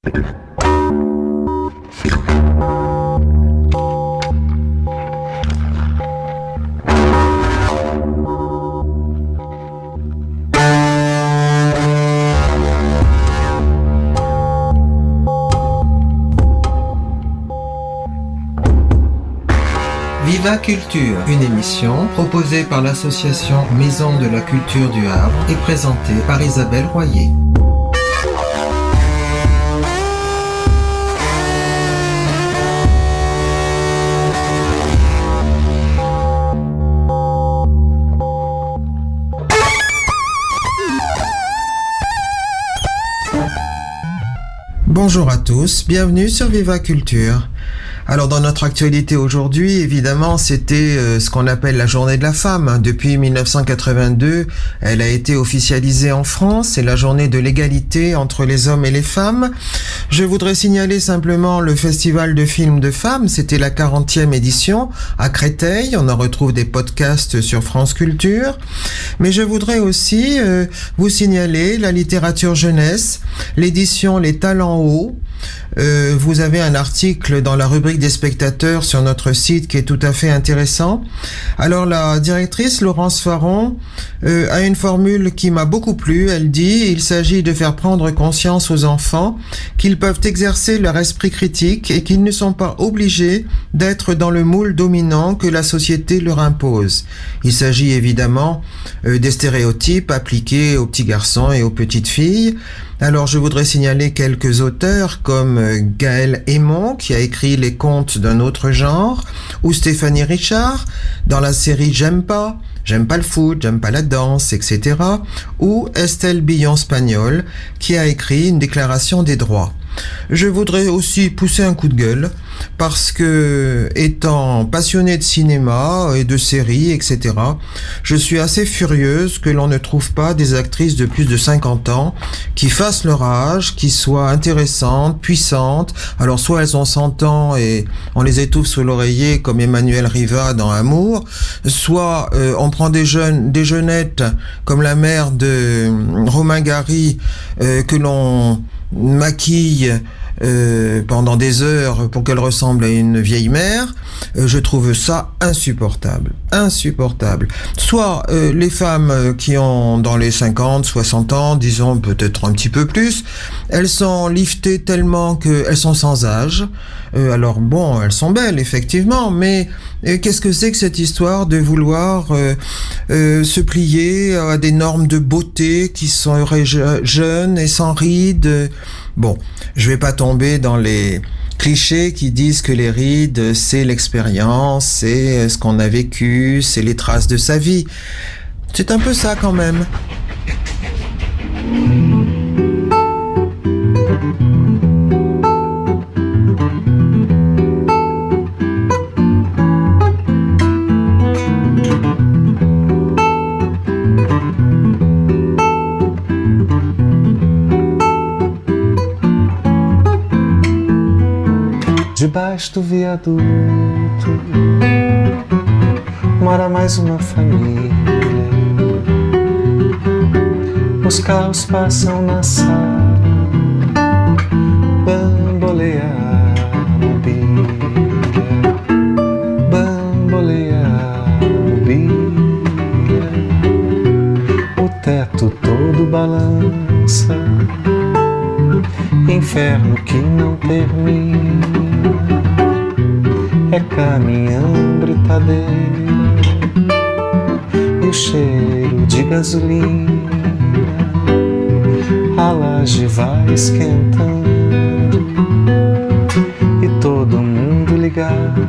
Viva Culture, une émission proposée par l'association Maison de la Culture du Havre et présentée par Isabelle Royer. Bonjour à tous, bienvenue sur Viva Culture. Alors dans notre actualité aujourd'hui, évidemment, c'était ce qu'on appelle la Journée de la femme. Depuis 1982, elle a été officialisée en France. C'est la journée de l'égalité entre les hommes et les femmes. Je voudrais signaler simplement le festival de films de femmes. C'était la 40e édition à Créteil. On en retrouve des podcasts sur France Culture. Mais je voudrais aussi vous signaler la littérature jeunesse, l'édition Les Talents Hauts. Vous avez un article dans la rubrique des spectateurs sur notre site qui est tout à fait intéressant. Alors la directrice Laurence Faron a une formule qui m'a beaucoup plu. Elle dit: il s'agit de faire prendre conscience aux enfants qu'ils peuvent exercer leur esprit critique et qu'ils ne sont pas obligés d'être dans le moule dominant que la société leur impose. Il s'agit évidemment des stéréotypes appliqués aux petits garçons et aux petites filles. Alors je voudrais signaler quelques auteurs comme Gaël Aymon qui a écrit Les Contes d'un autre genre, ou Stéphanie Richard dans la série J'aime pas le foot, j'aime pas la danse, etc. ou Estelle Billon-Spagnol qui a écrit Une déclaration des droits. Je voudrais aussi pousser un coup de gueule parce que, étant passionnée de cinéma et de séries, etc., je suis assez furieuse que l'on ne trouve pas des actrices de plus de 50 ans qui fassent leur âge, qui soient intéressantes, puissantes. Alors soit elles ont 100 ans et on les étouffe sous l'oreiller comme Emmanuelle Riva dans Amour, soit on prend des jeunettes comme la mère de Romain Gary que l'on maquille pendant des heures pour qu'elle ressemble à une vieille mère. Je trouve ça insupportable. Soit les femmes qui ont dans les 50, 60 ans, disons peut-être un petit peu plus, elles sont liftées tellement qu'elles sont sans âge. Alors bon, elles sont belles effectivement, mais qu'est-ce que c'est que cette histoire de vouloir se plier à des normes de beauté qui seraient jeunes et sans rides? Bon, je vais pas tomber dans les clichés qui disent que les rides, c'est l'expérience, c'est ce qu'on a vécu, c'est les traces de sa vie. C'est un peu ça quand même. Debaixo do viaduto mora mais uma família. Os carros passam na sala, bamboleia a mobília, bamboleia a mobília. O teto todo balança, inferno que não termina. É caminhão, britadeira e o cheiro de gasolina. A laje vai esquentando e todo mundo ligado.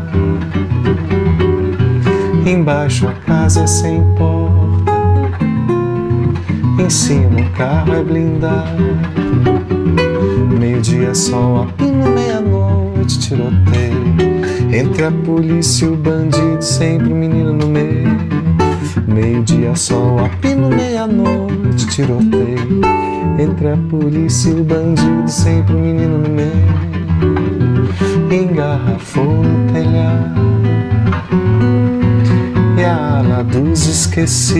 Embaixo a casa é sem porta, em cima o carro é blindado. Meio-dia sol a pino, meia-noite tiroteio. Entre a polícia e o bandido, sempre o menino no meio. Meio-dia sol a pino, meia-noite tiroteio. Entre a polícia e o bandido, sempre o menino no meio. Engarrafou no telhado e a ala dos esquecidos,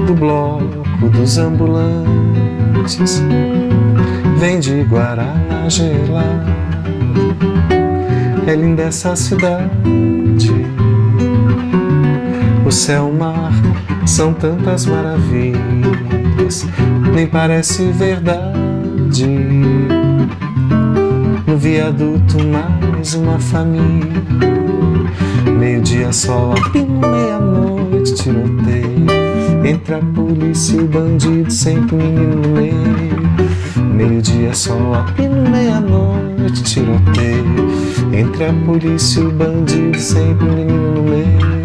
do bloco dos ambulantes. vem de Guaraná gelado. É linda essa cidade, o céu, o mar, são tantas maravilhas, nem parece verdade. No viaduto mais uma família, meio-dia sol, apino, meia-noite, tiroteio. Entre a polícia e o bandido, sempre menino no meio. Meio-dia sol, apino, meia-noite, tiroteio. Entre a polícia e o bandido, sempre menino no meio.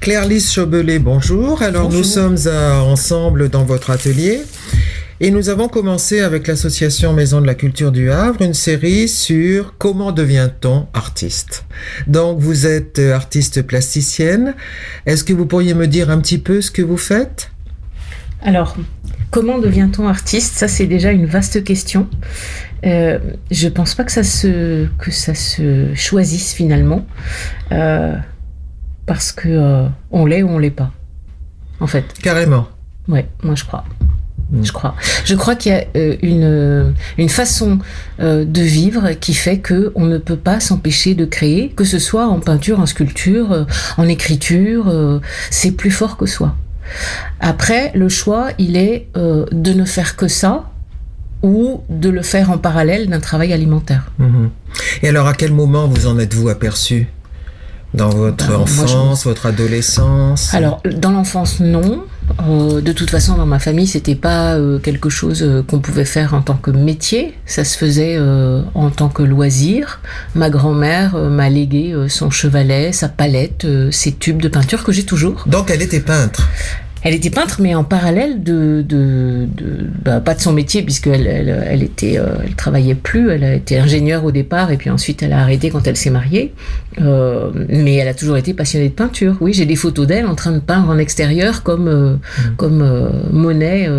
Claire-Lise Chobelet, bonjour. Alors Bonjour. nous sommes ensemble dans votre atelier et nous avons commencé avec l'association Maison de la Culture du Havre une série sur comment devient-on artiste. Donc vous êtes artiste plasticienne. Est-ce que vous pourriez me dire un petit peu ce que vous faites ? Alors, comment devient-on artiste ? Ça, c'est déjà une vaste question. Je pense pas que ça se choisisse finalement. Parce que on l'est ou on l'est pas, en fait. Carrément. Ouais, moi je crois. Je crois qu'il y a une façon de vivre qui fait que on ne peut pas s'empêcher de créer, que ce soit en peinture, en sculpture, en écriture, c'est plus fort que soi. Après, le choix, il est de ne faire que ça ou de le faire en parallèle d'un travail alimentaire. Mmh. Et alors, à quel moment vous en êtes-vous aperçu ? Dans votre enfance, votre adolescence ? Alors, dans l'enfance, non. De toute façon, dans ma famille, c'était pas quelque chose qu'on pouvait faire en tant que métier. Ça se faisait en tant que loisir. Ma grand-mère m'a légué son chevalet, sa palette, ses tubes de peinture que j'ai toujours. Donc, elle était peintre ? Elle était peintre, mais en parallèle pas de son métier, puisqu'elle elle travaillait plus. Elle a été ingénieure au départ, et puis ensuite elle a arrêté quand elle s'est mariée. Mais elle a toujours été passionnée de peinture. Oui, j'ai des photos d'elle en train de peindre en extérieur, comme Monet.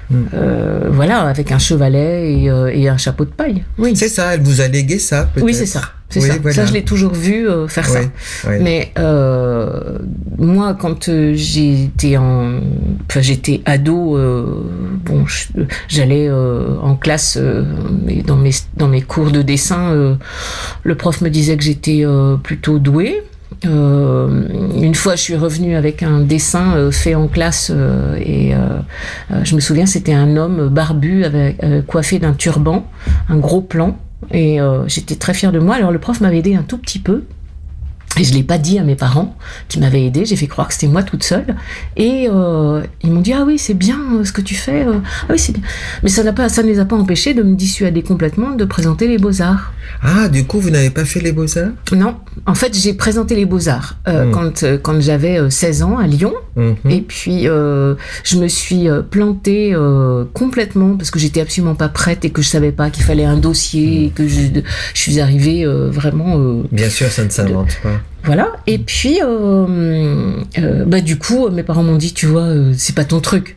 Voilà, avec un chevalet et un chapeau de paille. Oui. C'est ça, elle vous a légué ça, peut-être ? Oui, c'est ça. C'est oui, ça. Voilà. Ça, je l'ai toujours vu faire ça. Oui. Mais moi, quand j'étais ado, j'allais en classe et dans mes cours de dessin, le prof me disait que j'étais plutôt douée. Une fois, je suis revenue avec un dessin fait en classe et je me souviens, c'était un homme barbu coiffé d'un turban, un gros plan. Et j'étais très fière de moi. Alors le prof m'avait aidé un tout petit peu. Et je l'ai pas dit à mes parents qui m'avaient aidé. J'ai fait croire que c'était moi toute seule. Et ils m'ont dit ah oui c'est bien ce que tu fais. Ah oui c'est bien. Mais ça ne les a pas empêchés de me dissuader complètement de présenter les Beaux-Arts. Ah du coup vous n'avez pas fait les Beaux-Arts ? Non. En fait j'ai présenté les Beaux-Arts quand j'avais 16 ans à Lyon. Et puis je me suis plantée complètement parce que j'étais absolument pas prête et que je savais pas qu'il fallait un dossier et que je suis arrivée vraiment. Bien sûr ça ne s'invente pas. Voilà, et puis du coup mes parents m'ont dit tu vois c'est pas ton truc,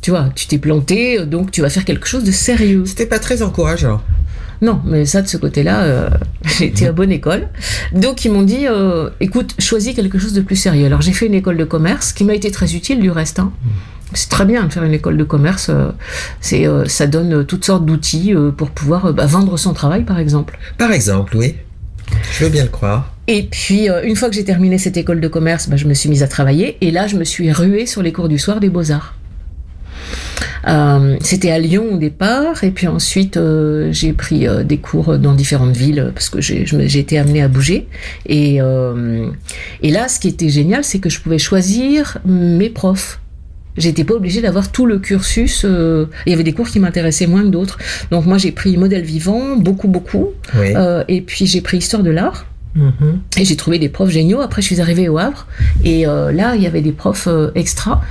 tu vois tu t'es planté donc tu vas faire quelque chose de sérieux. C'était pas très encourageant. Non, mais ça de ce côté-là j'ai été à bonne école, donc ils m'ont dit écoute choisis quelque chose de plus sérieux. Alors j'ai fait une école de commerce qui m'a été très utile du reste hein. C'est très bien de faire une école de commerce, ça donne toutes sortes d'outils pour pouvoir vendre son travail par exemple. Par exemple, oui. Je veux bien le croire. Et puis, une fois que j'ai terminé cette école de commerce, je me suis mise à travailler. Et là, je me suis ruée sur les cours du soir des Beaux-Arts. C'était à Lyon au départ. Et puis ensuite, j'ai pris des cours dans différentes villes parce que j'ai été amenée à bouger. Et là, ce qui était génial, c'est que je pouvais choisir mes profs. J'étais pas obligée d'avoir tout le cursus. Il y avait des cours qui m'intéressaient moins que d'autres. Donc moi, j'ai pris modèle vivant, beaucoup. Oui. Et puis j'ai pris histoire de l'art. Et j'ai trouvé des profs géniaux. Après, je suis arrivée au Havre et là, il y avait des profs extra.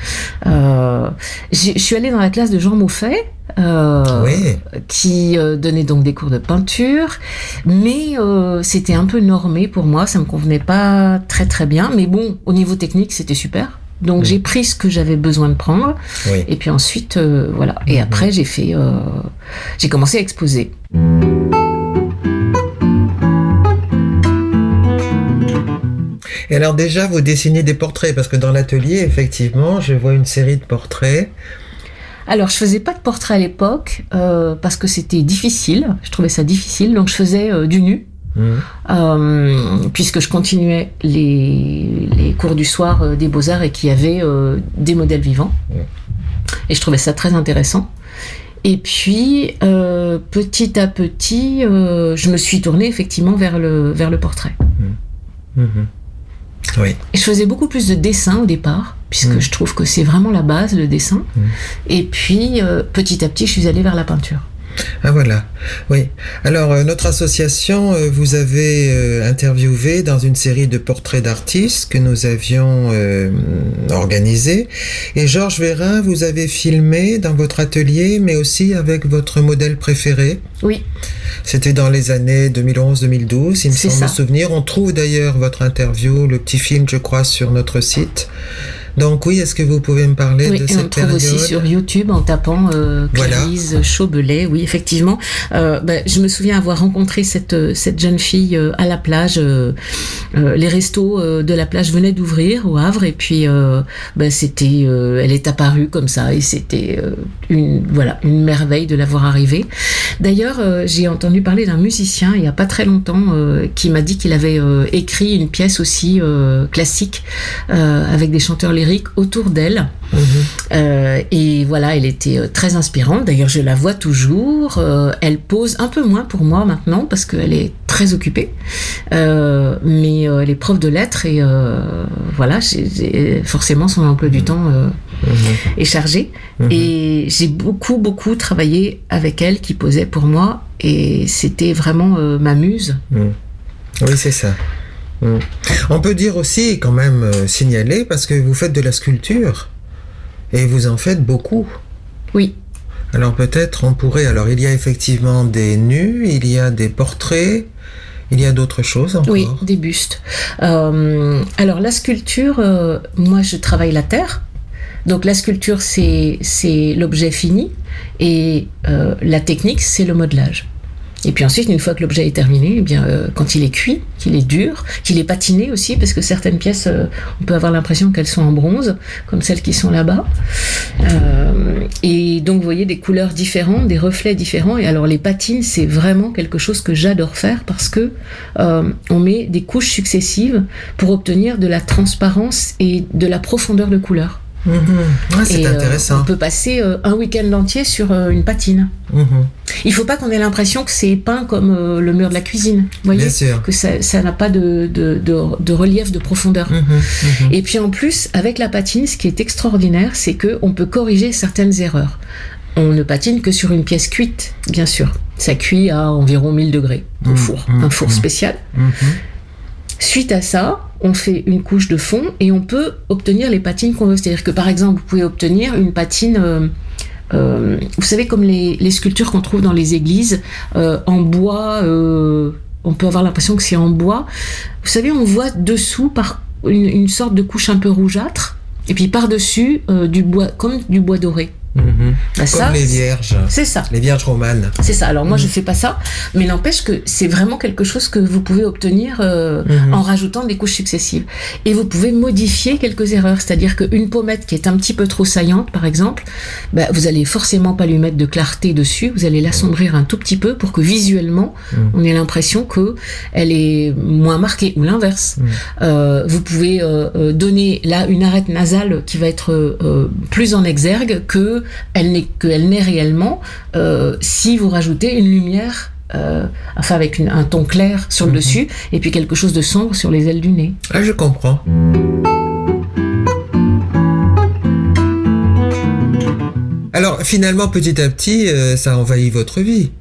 Je suis allée dans la classe de Jean Moffet, qui donnait donc des cours de peinture, mais c'était un peu normé pour moi, ça me convenait pas très très bien, mais bon, au niveau technique, c'était super. Donc j'ai pris ce que j'avais besoin de prendre, et puis ensuite, voilà. Et après, j'ai commencé à exposer. Et alors déjà, vous dessinez des portraits, parce que dans l'atelier, effectivement, je vois une série de portraits. Alors, je faisais pas de portrait à l'époque, parce que c'était difficile, je trouvais ça difficile, donc je faisais du nu. Puisque je continuais les cours du soir des Beaux-Arts et qu'il y avait des modèles vivants. Et je trouvais ça très intéressant. Et puis, petit à petit, je me suis tournée effectivement vers le portrait. Oui. Et je faisais beaucoup plus de dessin au départ, puisque je trouve que c'est vraiment la base, le dessin. Et puis, petit à petit, je suis allée vers la peinture. Ah voilà, oui. Alors, notre association, vous avez interviewé dans une série de portraits d'artistes que nous avions organisés. Et Georges Vérin, vous avez filmé dans votre atelier, mais aussi avec votre modèle préféré. Oui. C'était dans les années 2011-2012, il me semble me souvenir. On trouve d'ailleurs votre interview, le petit film, je crois, sur notre site. Donc oui, est-ce que vous pouvez me parler de cette période ? Oui, on trouve aussi sur YouTube en tapant Clarisse Chaubelet, oui, effectivement. Je me souviens avoir rencontré cette jeune fille à la plage. Les restos de la plage venaient d'ouvrir au Havre et puis elle est apparue comme ça et c'était une merveille de la voir arriver. D'ailleurs, j'ai entendu parler d'un musicien il y a pas très longtemps qui m'a dit qu'il avait écrit une pièce aussi classique avec des chanteurs lyriques autour d'elle. Et voilà, elle était très inspirante. D'ailleurs, je la vois toujours. Elle pose un peu moins pour moi maintenant parce qu'elle est très occupée. Mais elle est prof de lettres et voilà, forcément son emploi du temps est chargé. Et j'ai beaucoup travaillé avec elle qui posait pour moi et c'était vraiment ma muse. Oui, c'est ça. On peut dire aussi, quand même, signaler, parce que vous faites de la sculpture, et vous en faites beaucoup. Oui. Alors peut-être on pourrait... Alors il y a effectivement des nus, il y a des portraits, il y a d'autres choses encore. Oui, des bustes. Alors la sculpture, moi je travaille la terre. Donc la sculpture c'est l'objet fini, et la technique c'est le modelage. Et puis ensuite, une fois que l'objet est terminé, eh bien, quand il est cuit, qu'il est dur, qu'il est patiné aussi, parce que certaines pièces, on peut avoir l'impression qu'elles sont en bronze, comme celles qui sont là-bas. Et donc, vous voyez des couleurs différentes, des reflets différents. Et alors, les patines, c'est vraiment quelque chose que j'adore faire parce que on met des couches successives pour obtenir de la transparence et de la profondeur de couleur. C'est intéressant. On peut passer un week-end entier sur une patine. Il faut pas qu'on ait l'impression que c'est peint comme le mur de la cuisine. Vous voyez, bien sûr. Que ça n'a pas de relief, de profondeur. Et puis en plus, avec la patine, ce qui est extraordinaire, c'est qu'on peut corriger certaines erreurs. On ne patine que sur une pièce cuite, bien sûr. Ça cuit à environ 1000 degrés au four, un four spécial. Suite à ça, on fait une couche de fond et on peut obtenir les patines qu'on veut. C'est-à-dire que par exemple, vous pouvez obtenir une patine, vous savez, comme les sculptures qu'on trouve dans les églises, en bois, on peut avoir l'impression que c'est en bois. Vous savez, on voit dessous par une sorte de couche un peu rougeâtre, et puis par-dessus du bois, comme du bois doré. Comme ça, les vierges. C'est ça. Les vierges romanes. C'est ça. Alors moi, je fais pas ça, mais n'empêche que c'est vraiment quelque chose que vous pouvez obtenir en rajoutant des couches successives. Et vous pouvez modifier quelques erreurs. C'est-à-dire qu'une pommette qui est un petit peu trop saillante, par exemple, vous allez forcément pas lui mettre de clarté dessus. Vous allez l'assombrir un tout petit peu pour que visuellement, on ait l'impression que elle est moins marquée, ou l'inverse. Vous pouvez donner là une arête nasale qui va être plus en exergue que elle n'est réellement si vous rajoutez une lumière avec un ton clair sur le dessus et puis quelque chose de sombre sur les ailes du nez. Ah, je comprends. Alors finalement, petit à petit, ça envahit votre vie.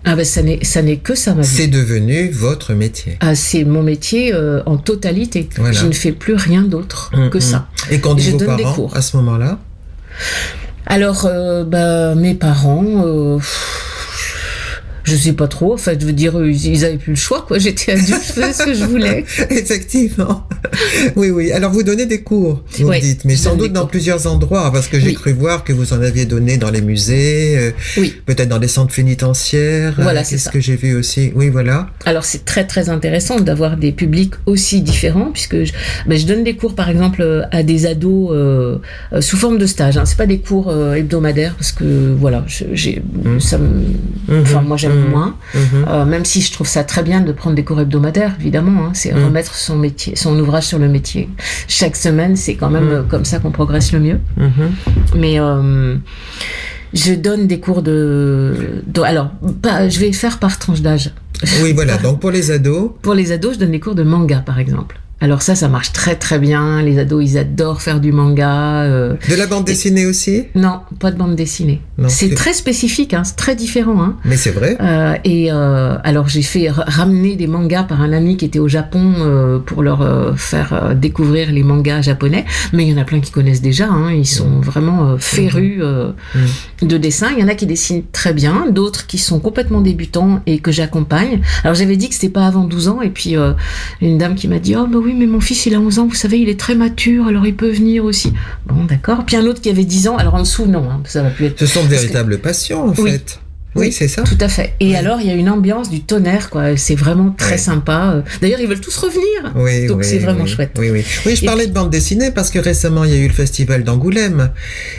Ah ben ça n'est que ça, ma vie. C'est devenu votre métier. Ah, c'est mon métier en totalité. Voilà. Je ne fais plus rien d'autre que ça. Et qu'ont dit je vos donne des parents cours. à ce moment-là? Alors, mes parents, je sais pas trop. Enfin, je veux dire, ils avaient plus le choix, quoi. J'étais adulte, je faisais ce que je voulais. Effectivement. Oui. Alors, vous donnez des cours, vous Oui, dites, mais je sans donne doute des dans cours. plusieurs endroits, parce que j'ai Oui. cru voir que vous en aviez donné dans les musées, Oui. peut-être dans des centres pénitentiaires. Voilà, c'est Qu'est-ce ça. que j'ai vu aussi? Oui, voilà. Alors, c'est très, très intéressant d'avoir des publics aussi différents, puisque je donne des cours, par exemple, à des ados sous forme de stage. Hein. C'est pas des cours hebdomadaires, parce que, voilà, moi, j'aime moins. Même si je trouve ça très bien de prendre des cours hebdomadaires, évidemment, hein, c'est remettre son ouvrage sur le métier. Chaque semaine, c'est quand même comme ça qu'on progresse le mieux. Mais je donne des cours je vais faire par tranche d'âge. Oui, voilà. Donc, pour les ados. Pour les ados, je donne des cours de manga, par exemple. Alors ça marche très très bien. Les ados, ils adorent faire du manga. De la bande dessinée aussi? Non, pas de bande dessinée. Non, c'est très spécifique, hein, c'est très différent. Hein. Mais c'est vrai. Alors j'ai fait ramener des mangas par un ami qui était au Japon pour leur faire découvrir les mangas japonais. Mais il y en a plein qui connaissent déjà. Hein, ils sont vraiment férus de dessin. Il y en a qui dessinent très bien, d'autres qui sont complètement débutants et que j'accompagne. Alors j'avais dit que c'était pas avant 12 ans et puis une dame qui m'a dit « Oh bah oui, mais mon fils il a 11 ans, vous savez, il est très mature, alors il peut venir aussi. » Bon, d'accord. Puis un autre qui avait 10 ans, alors en dessous, non, hein, ça va plus être... Ce sont de véritables passions, en fait. Oui, c'est ça. Tout à fait. Et alors, il y a une ambiance du tonnerre, quoi. C'est vraiment très sympa. D'ailleurs, ils veulent tous revenir. Donc, c'est vraiment chouette. Oui, je parlais de bande dessinée parce que récemment, il y a eu le festival d'Angoulême.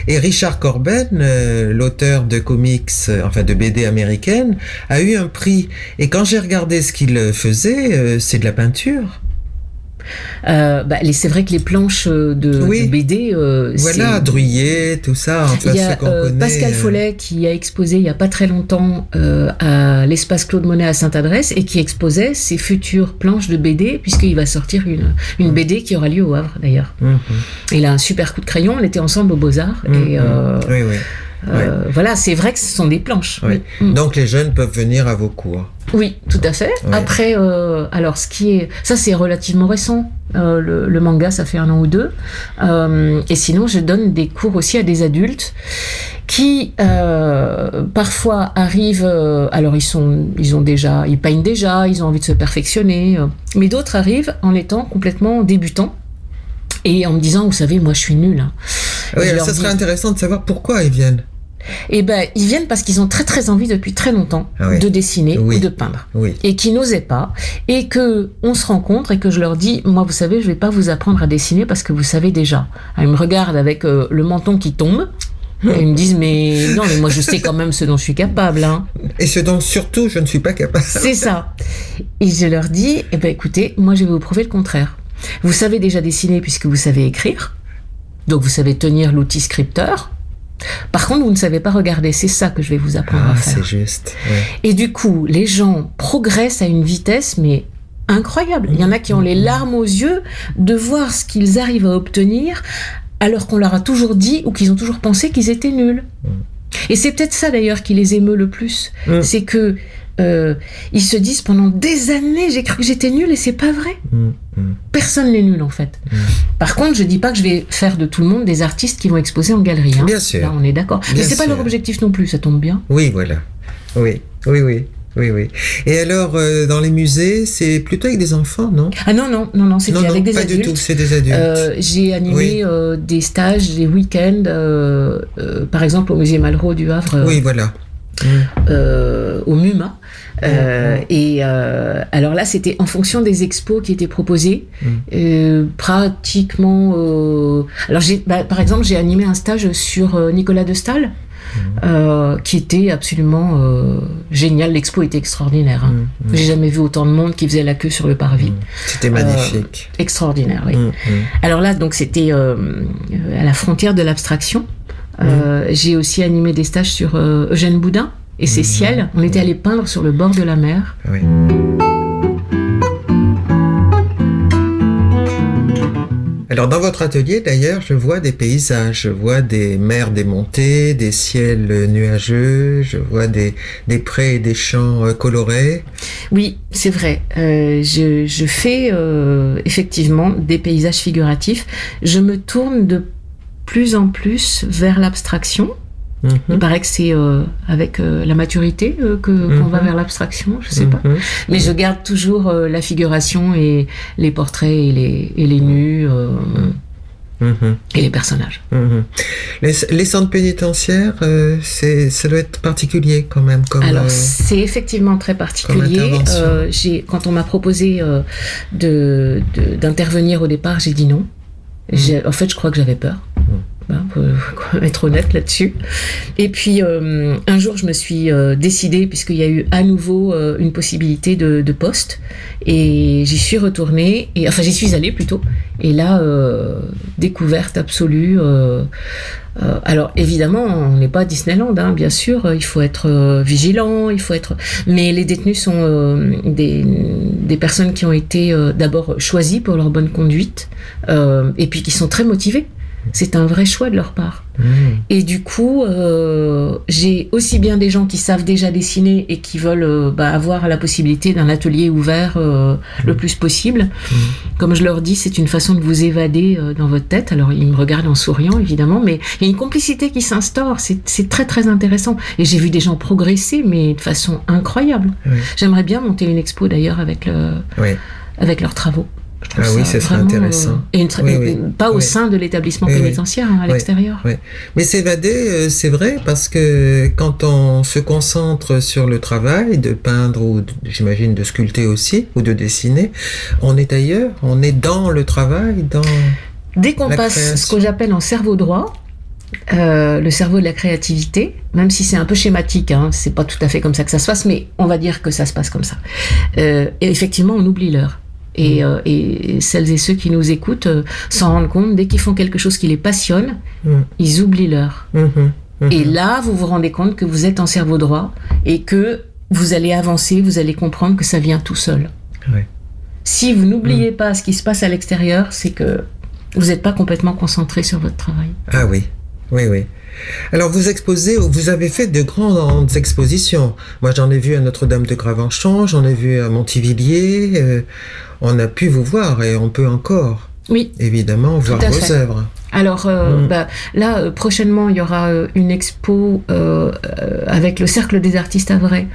Et Richard Corben, l'auteur de comics, de BD américaine, a eu un prix. Et quand j'ai regardé ce qu'il faisait, c'est de la peinture. C'est vrai que les planches de BD, voilà, Druillet, tout ça. Il y a ce qu'on connaît, Pascal Follet qui a exposé il y a pas très longtemps à l'espace Claude Monet à Sainte-Adresse et qui exposait ses futures planches de BD puisqu'il va sortir une BD qui aura lieu au Havre d'ailleurs. Il a un super coup de crayon, on était ensemble aux Beaux-Arts et voilà, c'est vrai que ce sont des planches. Oui. Donc les jeunes peuvent venir à vos cours. Oui, tout à fait. Oui. Après, alors ça c'est relativement récent. Le manga, ça fait 1 an ou 2. Et sinon, je donne des cours aussi à des adultes qui parfois arrivent. Alors ils peignent déjà, ils ont envie de se perfectionner. Mais d'autres arrivent en étant complètement débutants et en me disant, vous savez, moi je suis nulle. Hein. Oui, ça serait intéressant de savoir pourquoi ils viennent. Eh ben, ils viennent parce qu'ils ont très très envie depuis très longtemps de dessiner ou de peindre. Et qui n'osaient pas. Et que on se rencontre et que je leur dis, moi, vous savez, je vais pas vous apprendre à dessiner parce que vous savez déjà. Alors, ils me regardent avec le menton qui tombe. Et ils me disent, mais moi je sais quand même ce dont je suis capable. Hein. Et ce dont surtout je ne suis pas capable. C'est ça. Et je leur dis, eh ben, écoutez, moi je vais vous prouver le contraire. Vous savez déjà dessiner puisque vous savez écrire. Donc vous savez tenir l'outil scripteur. Par contre, vous ne savez pas regarder. C'est ça que je vais vous apprendre à faire. C'est juste. Ouais. Et du coup, les gens progressent à une vitesse, mais incroyable. Il y en a qui ont les larmes aux yeux de voir ce qu'ils arrivent à obtenir alors qu'on leur a toujours dit ou qu'ils ont toujours pensé qu'ils étaient nuls. Et c'est peut-être ça d'ailleurs qui les émeut le plus. C'est que ils se disent pendant des années j'ai cru que j'étais nulle et c'est pas vrai. Personne n'est nul en fait. Par contre, je dis pas que je vais faire de tout le monde des artistes qui vont exposer en galerie. Hein. Bien sûr. Là, on est d'accord. Mais c'est pas leur objectif non plus, ça tombe bien. Oui, voilà. Oui. Et alors, dans les musées, c'est plutôt avec des enfants, non? Ah non, c'était avec des adultes. Pas du tout, c'est des adultes. J'ai animé des stages, des week-ends, par exemple au musée Malraux du Havre. Oui, voilà. Au MUMA. Alors là, c'était en fonction des expos qui étaient proposés. Pratiquement. Alors, par exemple, j'ai animé un stage sur Nicolas de Staël. Qui était absolument génial. L'expo était extraordinaire. J'ai jamais vu autant de monde qui faisait la queue sur le parvis. C'était magnifique. Extraordinaire, oui. Alors là, donc c'était à la frontière de l'abstraction. J'ai aussi animé des stages sur Eugène Boudin et ses ciels. On était allés peindre sur le bord de la mer. Alors dans votre atelier d'ailleurs, je vois des paysages, je vois des mers démontées, des ciels nuageux, je vois des prés et des champs colorés. Oui, c'est vrai. Je fais effectivement des paysages figuratifs. Je me tourne de plus en plus vers l'abstraction. Il paraît que c'est avec la maturité qu'on va vers l'abstraction, je sais pas. Mais je garde toujours la figuration et les portraits et les nus et les personnages. Les centres pénitentiaires, ça doit être particulier quand même. Alors c'est effectivement très particulier. Quand on m'a proposé d'intervenir au départ, j'ai dit non. En fait, je crois que j'avais peur. Pour être honnête là-dessus. Et puis un jour je me suis décidée, puisqu'il y a eu à nouveau une possibilité de poste, et j'y suis retournée, j'y suis allée plutôt, et là découverte absolue. Alors évidemment on n'est pas à Disneyland, hein, bien sûr, il faut être vigilant, mais les détenus sont des personnes qui ont été d'abord choisies pour leur bonne conduite, et puis qui sont très motivées. C'est un vrai choix de leur part. Et du coup, j'ai aussi bien des gens qui savent déjà dessiner et qui veulent avoir la possibilité d'un atelier ouvert le plus possible. Comme je leur dis, c'est une façon de vous évader dans votre tête. Alors, ils me regardent en souriant, évidemment, mais il y a une complicité qui s'instaure. C'est très, très intéressant. Et j'ai vu des gens progresser, mais de façon incroyable. Oui. J'aimerais bien monter une expo, d'ailleurs, avec leurs travaux. Oui, ce serait intéressant. Pas au sein de l'établissement pénitentiaire, à l'extérieur. Oui. Mais s'évader, c'est vrai, parce que quand on se concentre sur le travail de peindre ou j'imagine de sculpter aussi, ou de dessiner, on est ailleurs, on est dans le travail, Dès qu'on passe ce que j'appelle en cerveau droit, le cerveau de la créativité, même si c'est un peu schématique, hein, c'est pas tout à fait comme ça que ça se passe, mais on va dire que ça se passe comme ça. Et effectivement, on oublie l'heure. Et celles et ceux qui nous écoutent s'en rendent compte, dès qu'ils font quelque chose qui les passionne, ils oublient l'heure. Et là, vous vous rendez compte que vous êtes en cerveau droit et que vous allez avancer, vous allez comprendre que ça vient tout seul. Ouais. Si vous n'oubliez pas ce qui se passe à l'extérieur, c'est que vous n'êtes pas complètement concentré sur votre travail. Ah oui, oui. Alors vous avez fait de grandes expositions. Moi j'en ai vu à Notre-Dame de Gravenchon, j'en ai vu à Montivilliers. On a pu vous voir et on peut encore, évidemment, voir vos œuvres. Alors là, prochainement, il y aura une expo avec le Cercle des artistes havrais,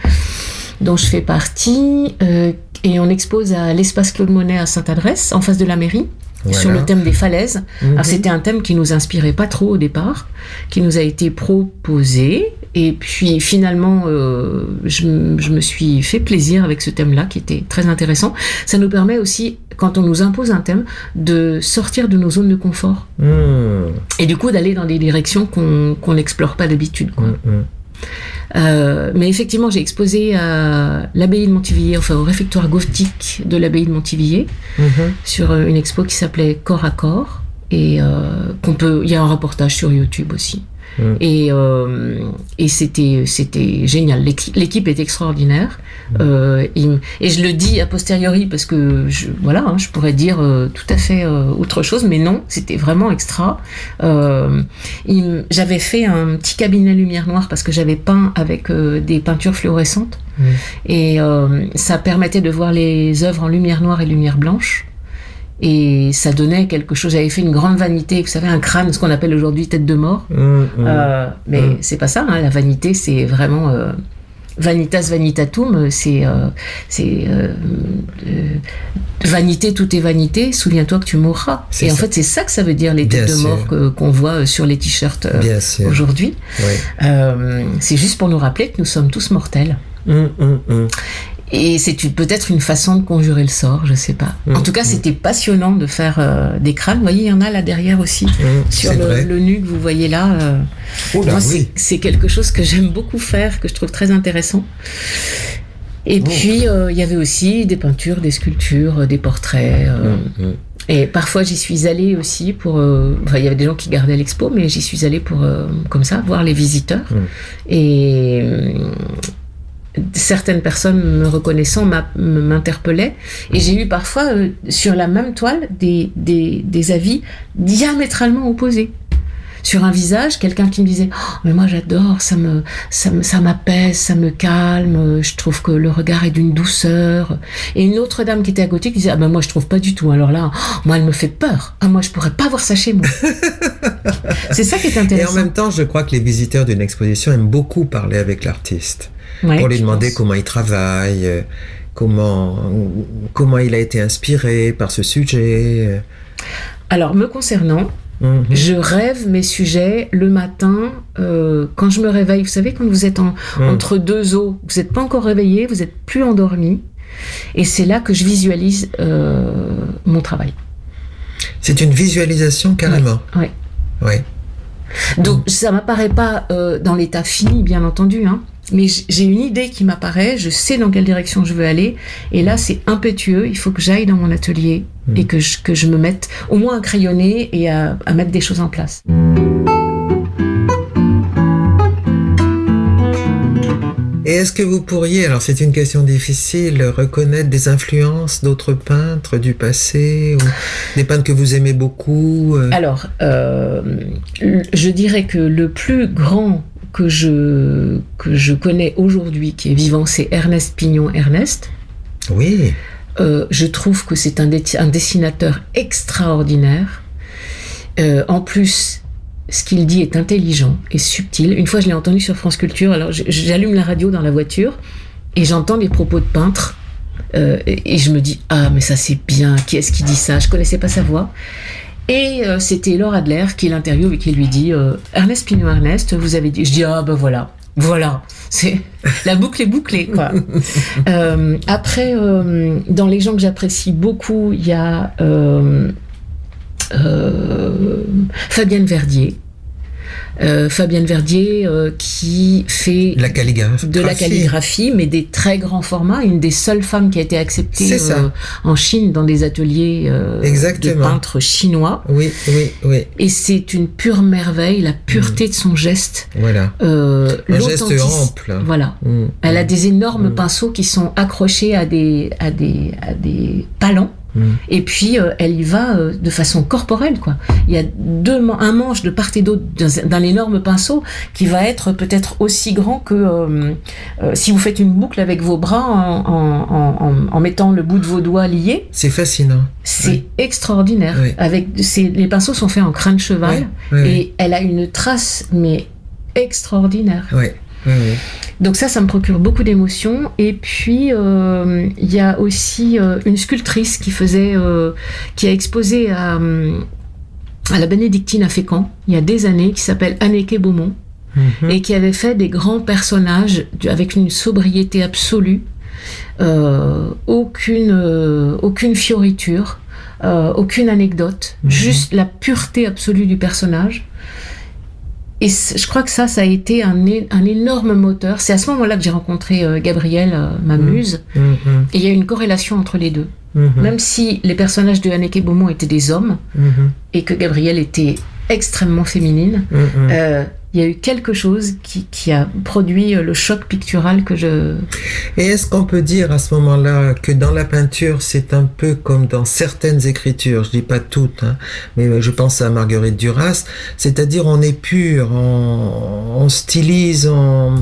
dont je fais partie, et on expose à l'espace Claude Monet à Sainte-Adresse, en face de la mairie. Voilà. Sur le thème des falaises. Alors c'était un thème qui nous inspirait pas trop au départ, qui nous a été proposé, et puis finalement je me suis fait plaisir avec ce thème-là qui était très intéressant. Ça nous permet aussi, quand on nous impose un thème, de sortir de nos zones de confort et du coup d'aller dans des directions qu'on n'explore pas d'habitude, quoi. Mais effectivement, j'ai exposé à l'abbaye de Montivilliers, enfin au réfectoire gothique de l'abbaye de Montivilliers, sur une expo qui s'appelait Corps à corps, et il y a un reportage sur YouTube aussi. Et c'était génial. L'équipe est extraordinaire. Et je le dis a posteriori parce que je pourrais dire tout à fait autre chose, mais non, c'était vraiment extra. J'avais fait un petit cabinet lumière noire parce que j'avais peint avec des peintures fluorescentes, et ça permettait de voir les œuvres en lumière noire et lumière blanche. Et ça donnait quelque chose. J'avais fait une grande vanité, vous savez, un crâne, ce qu'on appelle aujourd'hui tête de mort. Mais c'est pas ça, hein, la vanité, c'est vraiment vanitas vanitatum, c'est vanité, tout est vanité, souviens-toi que tu mourras. En fait, c'est ça que ça veut dire, les têtes de mort qu'on voit sur les t-shirts aujourd'hui. C'est juste pour nous rappeler que nous sommes tous mortels. Et c'est peut-être une façon de conjurer le sort, je sais pas. En tout cas, c'était passionnant de faire des crânes. Vous voyez, il y en a là derrière aussi, sur le nu que vous voyez là. Moi, c'est quelque chose que j'aime beaucoup faire, que je trouve très intéressant. Et puis, il y avait aussi des peintures, des sculptures, des portraits. Et parfois, j'y suis allée aussi pour... il y avait des gens qui gardaient l'expo, mais j'y suis allée pour, comme ça, voir les visiteurs. certaines personnes me reconnaissant m'interpellaient, et j'ai eu parfois sur la même toile des avis diamétralement opposés. Sur un visage, quelqu'un qui me disait oh, mais moi j'adore, ça m'apaise, ça me calme, je trouve que le regard est d'une douceur. Et une autre dame qui était à côté qui disait ah ben moi je trouve pas du tout. Alors là, moi elle me fait peur. Ah moi je pourrais pas voir ça chez moi. C'est ça qui est intéressant. Et en même temps, je crois que les visiteurs d'une exposition aiment beaucoup parler avec l'artiste pour lui demander comment il travaille, comment il a été inspiré par ce sujet. Alors me concernant, je rêve mes sujets le matin quand je me réveille. Vous savez, quand vous êtes entre deux eaux, vous n'êtes pas encore réveillé, vous n'êtes plus endormi. Et c'est là que je visualise mon travail. C'est une visualisation carrément. Oui. Donc ça m'apparaît pas dans l'état fini, bien entendu, hein. Mais j'ai une idée qui m'apparaît, je sais dans quelle direction je veux aller, et là c'est impétueux, il faut que j'aille dans mon atelier et que je me mette au moins à crayonner et à mettre des choses en place. Et est-ce que vous pourriez, alors c'est une question difficile, reconnaître des influences d'autres peintres du passé, ou des peintres que vous aimez beaucoup Alors, je dirais que le plus grand que je connais aujourd'hui, qui est vivant, c'est Ernest Pignon-Ernest. Oui. Je trouve que c'est un dessinateur extraordinaire. En plus, ce qu'il dit est intelligent et subtil. Une fois, je l'ai entendu sur France Culture. Alors, j'allume la radio dans la voiture et j'entends les propos de peintres. Et je me dis, ah, mais ça c'est bien. Qui est-ce qui dit ça ? Je connaissais pas sa voix. Et c'était Laure Adler qui l'interviewe et qui lui dit Ernest Pignon-Ernest, vous avez dit. Je dis ah ben voilà, c'est la boucle est bouclée quoi. Après, dans les gens que j'apprécie beaucoup, il y a Fabienne Verdier. Qui fait la calligraphie, mais des très grands formats, une des seules femmes qui a été acceptée en Chine dans des ateliers de peintres chinois. Oui. Et c'est une pure merveille, la pureté de son geste. Voilà. Un geste ample. Voilà. Elle a des énormes pinceaux qui sont accrochés à des palans. Et puis elle y va de façon corporelle quoi. Il y a un manche de part et d'autre d'un énorme pinceau qui va être peut-être aussi grand que si vous faites une boucle avec vos bras en mettant le bout de vos doigts liés. C'est fascinant. C'est extraordinaire. Les pinceaux sont faits en crin de cheval et elle a une trace mais extraordinaire. Donc ça me procure beaucoup d'émotions. Et puis il y a aussi une sculptrice qui a exposé à la Bénédictine à Fécamp il y a des années, qui s'appelle Anneke Beaumont, et qui avait fait des grands personnages avec une sobriété absolue, aucune fioriture, aucune anecdote, juste la pureté absolue du personnage. Et je crois que ça a été un énorme moteur. C'est à ce moment-là que j'ai rencontré Gabrielle, ma muse. Et il y a une corrélation entre les deux. Même si les personnages de Anneke Beaumont étaient des hommes, et que Gabrielle était extrêmement féminine, il y a eu quelque chose qui a produit le choc pictural que je... Et est-ce qu'on peut dire à ce moment-là que dans la peinture, c'est un peu comme dans certaines écritures, je dis pas toutes, hein, mais je pense à Marguerite Duras, c'est-à-dire on est pur, on stylise, on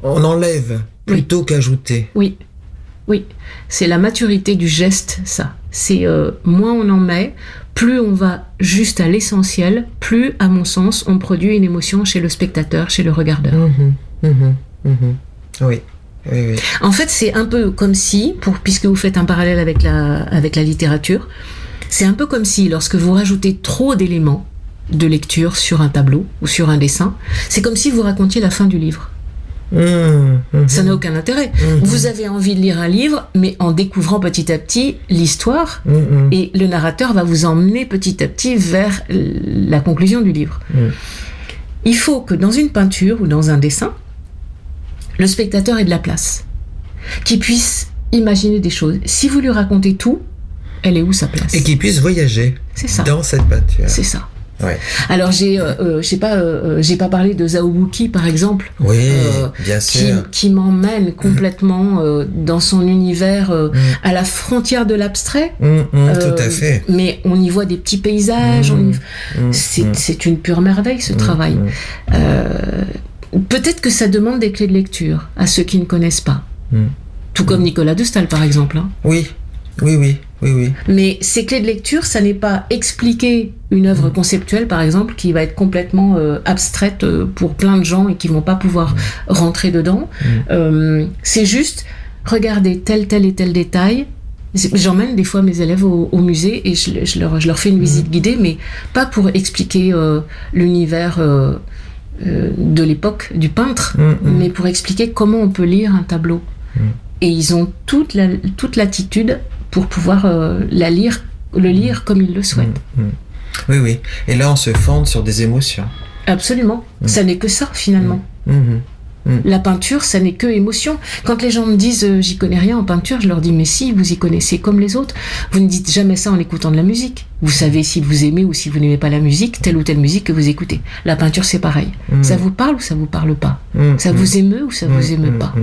enlève plutôt qu'ajouter. Oui, c'est la maturité du geste, ça. C'est moins on en met, plus on va juste à l'essentiel, plus, à mon sens, on produit une émotion chez le spectateur, chez le regardeur. Oui. En fait, c'est un peu comme si, puisque vous faites un parallèle avec la littérature, c'est un peu comme si, lorsque vous rajoutez trop d'éléments de lecture sur un tableau ou sur un dessin, c'est comme si vous racontiez la fin du livre. Ça n'a aucun intérêt. Vous avez envie de lire un livre, mais en découvrant petit à petit l'histoire, et le narrateur va vous emmener petit à petit vers la conclusion du livre. Il faut que dans une peinture ou dans un dessin, le spectateur ait de la place, qu'il puisse imaginer des choses. Si vous lui racontez tout, elle est où sa place ? Et qu'il puisse voyager dans cette peinture. C'est ça. Ouais. Alors j'ai pas parlé de Zhao Buki par exemple. Oui, bien sûr. Qui m'emmène complètement dans son univers à la frontière de l'abstrait. Tout à fait. Mais on y voit des petits paysages. C'est une pure merveille ce travail. Peut-être que ça demande des clés de lecture à ceux qui ne connaissent pas. Tout comme Nicolas de Staël par exemple. Hein. Oui. Mais ces clés de lecture, ça n'est pas expliquer une œuvre conceptuelle, par exemple, qui va être complètement abstraite pour plein de gens et qui vont pas pouvoir rentrer dedans. C'est juste regarder tel et tel détail. J'emmène des fois mes élèves au musée et je leur fais une visite guidée, mais pas pour expliquer l'univers de l'époque du peintre, mais pour expliquer comment on peut lire un tableau. Et ils ont toute l'attitude pour pouvoir le lire comme ils le souhaitent. Oui. Et là, on se fonde sur des émotions. Absolument. Ça n'est que ça, finalement. La peinture, ça n'est que émotion. Quand les gens me disent « j'y connais rien en peinture », je leur dis « mais si, vous y connaissez comme les autres. Vous ne dites jamais ça en écoutant de la musique. Vous savez si vous aimez ou si vous n'aimez pas la musique, telle ou telle musique que vous écoutez. La peinture, c'est pareil. Ça vous parle ou ça vous parle pas. Ça vous émeut ou ça vous émeut pas.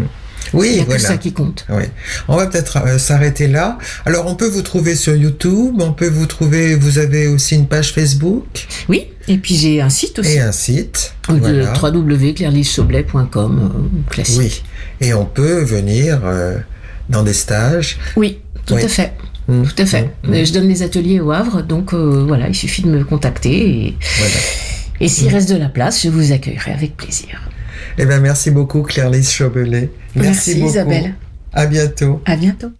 Oui, il n'y a voilà. que ça qui compte. Oui. On va peut-être s'arrêter là. Alors, on peut vous trouver sur YouTube, vous avez aussi une page Facebook. Oui, et puis j'ai un site aussi. Et un site. Voilà. www.clairlisesoblet.com, classique. Oui, et on peut venir dans des stages. Oui, tout à fait. Tout à fait. Je donne des ateliers au Havre, donc voilà, il suffit de me contacter. Et s'il reste de la place, je vous accueillerai avec plaisir. Eh bien, merci beaucoup, Claire-Lise Chaubelet. Merci beaucoup. Isabelle. À bientôt. À bientôt.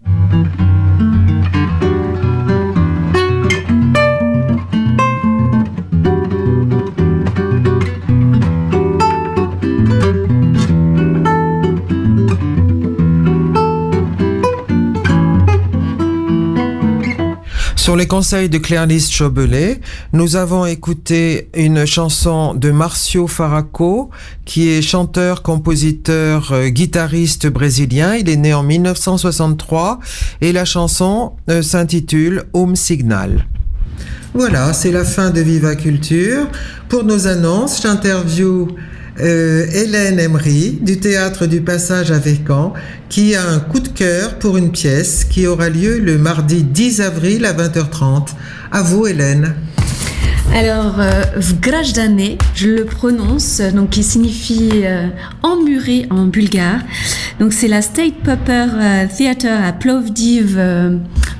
Sur les conseils de Claire-Lise Chaubelet, nous avons écouté une chanson de Marcio Faraco, qui est chanteur, compositeur, guitariste brésilien. Il est né en 1963 et la chanson s'intitule Home Signal. Voilà, c'est la fin de Viva Culture. Pour nos annonces, j'interviewe Hélène Emery du Théâtre du Passage à Fécamp, qui a un coup de cœur pour une pièce qui aura lieu le mardi 10 avril à 20h30. À vous, Hélène. Alors, Vgrajdane, je le prononce, donc qui signifie emmuré en bulgare. Donc, c'est la State Puppet Theatre à Plovdiv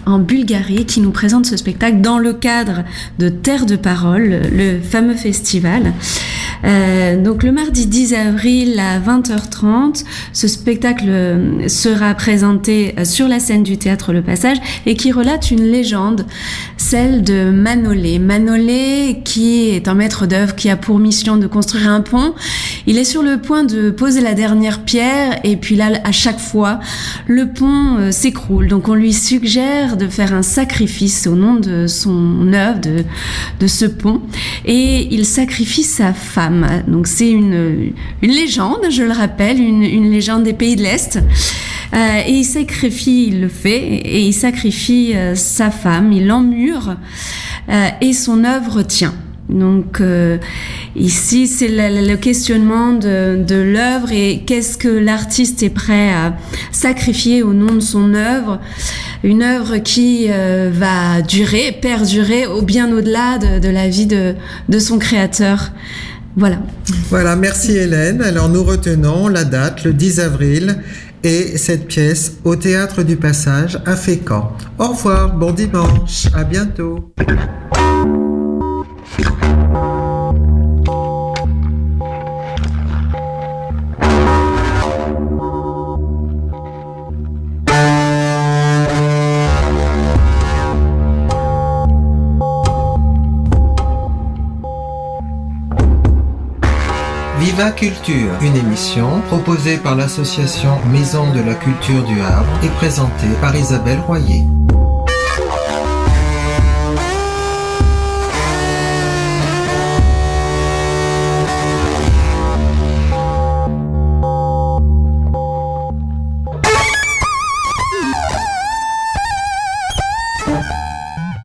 en Bulgarie qui nous présente ce spectacle dans le cadre de Terre de Parole, le fameux festival. Donc le mardi 10 avril à 20h30, ce spectacle sera présenté sur la scène du théâtre Le Passage et qui relate une légende, celle de Manolé. Manolé qui est un maître d'œuvre qui a pour mission de construire un pont. Il est sur le point de poser la dernière pierre et puis là, à chaque fois, le pont s'écroule. Donc on lui suggère de faire un sacrifice au nom de son œuvre, de ce pont, et il sacrifie sa femme. Donc c'est une légende, je le rappelle, une légende des pays de l'Est. Et il le fait, et il sacrifie sa femme, il l'emmure, et son œuvre tient. Donc ici c'est le questionnement de l'œuvre et qu'est-ce que l'artiste est prêt à sacrifier au nom de son œuvre, une œuvre qui va perdurer bien au-delà de la vie de son créateur. Voilà, merci Hélène. Alors nous retenons la date, le 10 avril, et cette pièce au Théâtre du Passage à Fécamp. Au revoir, bon dimanche, à bientôt. Viva Culture, une émission proposée par l'association Maison de la Culture du Havre et présentée par Isabelle Royer.